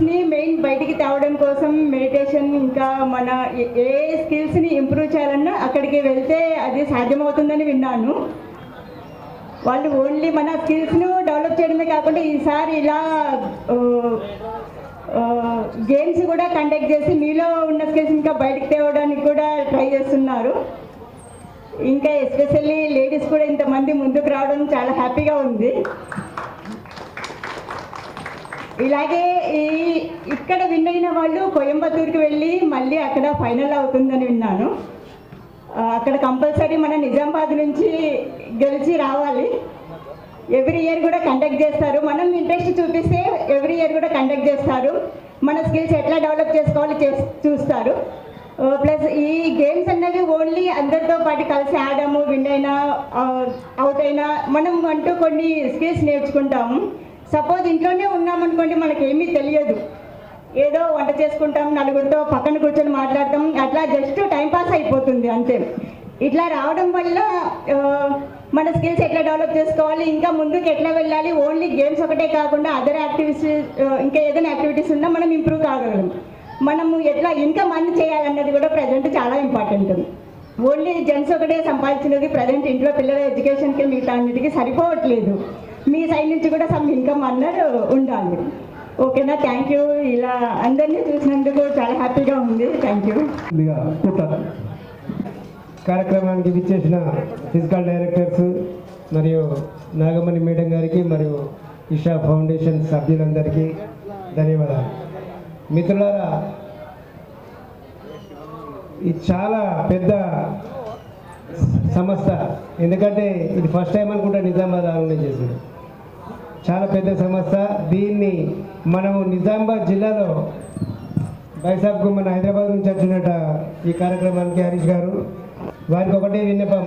స్కిల్స్ని మెయిన్ బయటికి తేవడం కోసం మెడిటేషన్ ఇంకా మన ఏ స్కిల్స్ని ఇంప్రూవ్ చేయాలన్నా అక్కడికి వెళ్తే అది సాధ్యమవుతుందని విన్నాను. వాళ్ళు ఓన్లీ మన స్కిల్స్ను డెవలప్ చేయడమే కాకుండా ఈసారి ఇలా గేమ్స్ కూడా కండక్ట్ చేసి మీలో ఉన్న స్కిల్స్ ఇంకా బయటకు తేవడానికి కూడా ట్రై చేస్తున్నారు. ఇంకా ఎస్పెషల్లీ లేడీస్ కూడా ఇంతమంది ముందుకు రావడం చాలా హ్యాపీగా ఉంది. ఇలాగే ఇక్కడ విన్ అయిన వాళ్ళు కోయంబత్తూరుకి వెళ్ళి మళ్ళీ అక్కడ ఫైనల్ అవుతుందని విన్నాను. అక్కడ కంపల్సరీ మన నిజామాబాద్ నుంచి గెలిచి రావాలి. ఎవ్రీ ఇయర్ కూడా కండక్ట్ చేస్తారు. మనం ఇంట్రెస్ట్ చూపిస్తే ఎవ్రీ ఇయర్ కూడా కండక్ట్ చేస్తారు. మన స్కిల్స్ ఎట్లా డెవలప్ చేసుకోవాలి చూస్తారు. ప్లస్ ఈ గేమ్స్ అన్నవి ఓన్లీ అందరితో పాటు కలిసి ఆడాము, విన్ అయినా అవుట్ అయినా మనం అంటూ కొన్ని స్కిల్స్ నేర్చుకుంటాము. సపోజ్ ఇంట్లోనే ఉన్నామనుకోండి, మనకేమీ తెలియదు, ఏదో వంట చేసుకుంటాం, నలుగురితో పక్కన కూర్చొని మాట్లాడతాం, అట్లా జస్ట్ టైంపాస్ అయిపోతుంది అంతే. ఇట్లా రావడం వల్ల మన స్కిల్స్ ఎట్లా డెవలప్ చేసుకోవాలి, ఇంకా ముందుకు ఎట్లా వెళ్ళాలి, ఓన్లీ గేమ్స్ ఒకటే కాకుండా అదర్ యాక్టివిటీస్ ఇంకా ఏదైనా యాక్టివిటీస్ ఉన్నా మనం ఇంప్రూవ్ కాగలం. మనము ఎట్లా ఇన్కమ్ అర్న్ చేయాలన్నది కూడా ప్రజెంట్ చాలా ఇంపార్టెంట్. ఓన్లీ జెంట్స్ ఒకటే సంపాదించినది ప్రజెంట్ ఇంట్లో పిల్లల ఎడ్యుకేషన్కి మిగతా అన్నిటికీ సరిపోవట్లేదు. మీ సైడ్ నుంచి కూడా సమ్ ఇన్కమ్ అన్నది ఉండాలి. ఓకేనా? Thank you. ఇలా అందరినీ చూసినందుకు చాలా హ్యాపీగా ఉంది. Thank you. కార్యక్రమానికి విచ్చేసిన ఫిజికల్ డైరెక్టర్స్ మరియు నాగమణి మేడం గారికి మరియు ఇషా ఫౌండేషన్ సభ్యులందరికీ ధన్యవాదాలు. మిత్రులారా, ఇది చాలా పెద్ద సంస్థ. ఎందుకంటే ఇది ఫస్ట్ టైం అనుకుంటా నిజామాబాద్ ఆర్గనైజ్ చేసింది. చాలా పెద్ద సంస్థ. దీన్ని మనము నిజామాబాద్ జిల్లాలో బైసాబ్కు మన హైదరాబాద్ నుంచి వచ్చినట్ట ఈ కార్యక్రమానికి హరీష్ గారు, వారికి ఒకటే విన్నపం,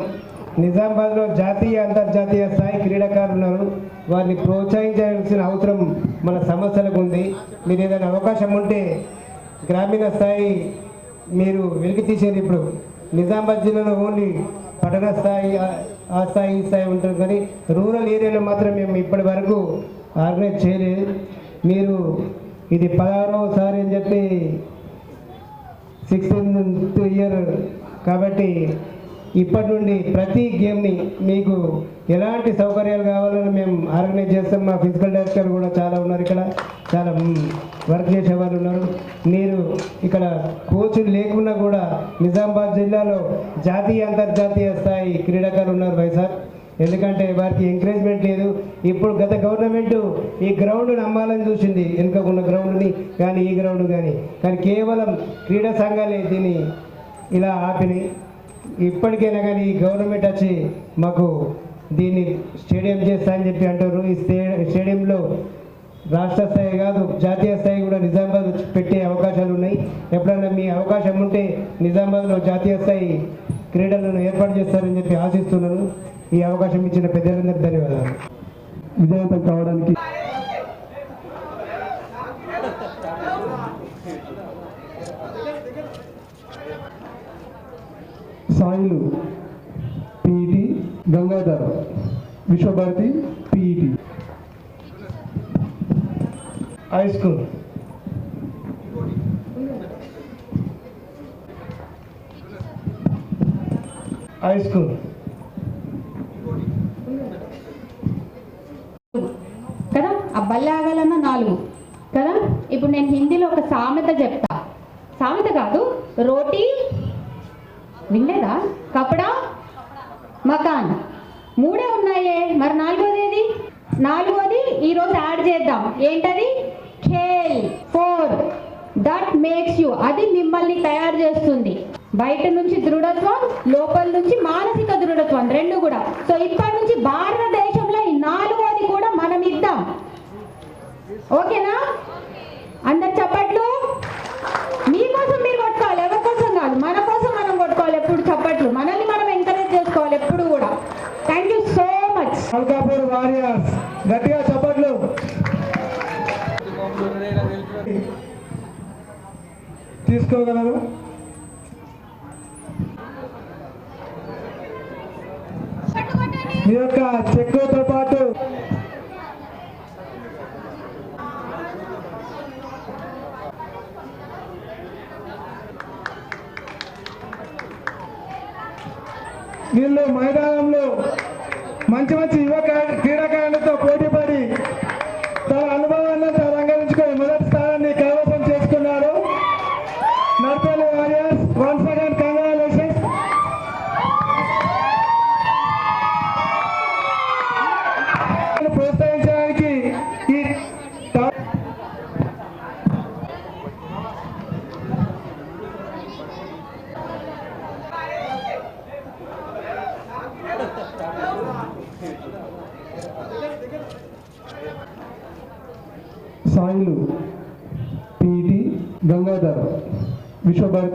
నిజామాబాద్లో జాతీయ అంతర్జాతీయ స్థాయి క్రీడాకారులు ఉన్నారు, వారిని ప్రోత్సహించాల్సిన అవసరం మన సంస్థలకు ఉంది. మీరు ఏదైనా అవకాశం ఉంటే గ్రామీణ స్థాయి మీరు వెలికి తీసేది. ఇప్పుడు నిజామాబాద్ జిల్లాలో ఓన్లీ పట్టణ స్థాయి ఆ స్థాయి ఈ స్థాయి ఉంటుంది, కానీ రూరల్ ఏరియాలో మాత్రం మేము ఇప్పటి వరకు ఆర్గనైజ్ చేయలేదు. మీరు ఇది 16వసారి అని చెప్పి 16th ఇయర్ కాబట్టి ఇప్పటి నుండి ప్రతి గేమ్ని మీకు ఎలాంటి సౌకర్యాలు కావాలని మేము ఆర్గనైజ్ చేస్తాం. మా ఫిజికల్ డైరెక్టర్ కూడా చాలా ఉన్నారు, ఇక్కడ చాలా వర్క్ చేసే వాళ్ళు ఉన్నారు. మీరు ఇక్కడ కోచ్లు లేకున్నా కూడా నిజామాబాద్ జిల్లాలో జాతీయ అంతర్జాతీయ స్థాయి క్రీడాకారులు ఉన్నారు వైసార్. ఎందుకంటే వారికి ఎంకరేజ్మెంట్ లేదు. ఇప్పుడు గత గవర్నమెంట్ ఈ గ్రౌండ్ని అమ్మాలని చూసింది, వెనుకకున్న గ్రౌండ్ని కానీ ఈ గ్రౌండ్ కానీ కేవలం క్రీడా సంఘాలే దీన్ని ఇలా ఆపినాయి. ఇప్పటికైనా కానీ ఈ గవర్నమెంట్ వచ్చి మాకు దీన్ని స్టేడియం చేస్తా అని చెప్పి అంటారు. ఈ స్టేడియంలో రాష్ట్ర స్థాయి కాదు జాతీయ స్థాయి కూడా నిజామాబాద్ పెట్టే అవకాశాలు ఉన్నాయి. ఎప్పుడైనా మీ అవకాశం ఉంటే నిజామాబాద్లో జాతీయ స్థాయి క్రీడలను ఏర్పాటు చేస్తారని చెప్పి ఆశిస్తున్నాను. ఈ అవకాశం ఇచ్చిన పెద్దలందరికీ ధన్యవాదాలు. విజయవంతం కావడానికి Sailu PET, Gangadhar Vishwabharati PET, high school కదా. ఆ బల్ల ఆగాలన్నా 4 కదా. ఇప్పుడు నేను హిందీలో ఒక సామెత చెప్తా. సామెత కాదు, రోటీ వినలేదా? కపడా మకాన్ 3 ఉన్నాయే, మరి 4వది ఏది? 4వది ఈరోజు యాడ్ చేద్దాం. ఏంటది? ఖేల్. 4 that makes you. అది మిమ్మల్ని తయారు చేస్తుంది. బయట నుంచి దృఢత్వం, లోపల నుంచి మానసిక దృఢత్వం, 2 కూడా. సో ఇప్పటి నుంచి భారతదేశంలో ఈ 4వది కూడా మనం ఇద్దాం. ఓకేనా? అందరు చప్పట్లు. మీకోసం మీరు కొట్టుకోవాలి, ఎవరి కోసం కాదు, మన కోసం మనం కొట్టుకోవాలి. ఎప్పుడు చప్పట్లు, మనల్ని మనం ఎంకరేజ్ చేసుకోవాలి ఎప్పుడు కూడా. Thank you so much. Malkapur warriors గట్టిగా చప్పట్లు. తీసుకోగలరు. మీ యొక్క చెక్కుతో పాటు వీళ్ళు మైదానంలో మంచి మంచి యువ క్రీడాకారులతో పోటీపడి తన అనుభవాన్ని రంగరించుకొని మొదటి స్థానాన్ని కైవసం చేసుకున్నారు. నర్పల్లి వారియర్స్ వన్స్ అగైన్ కంగ్రాచులేషన్స్. ప్రోత్సహించడానికి ఈ సాయిలు, పిటి, గంగాధర్, విశ్వభారతి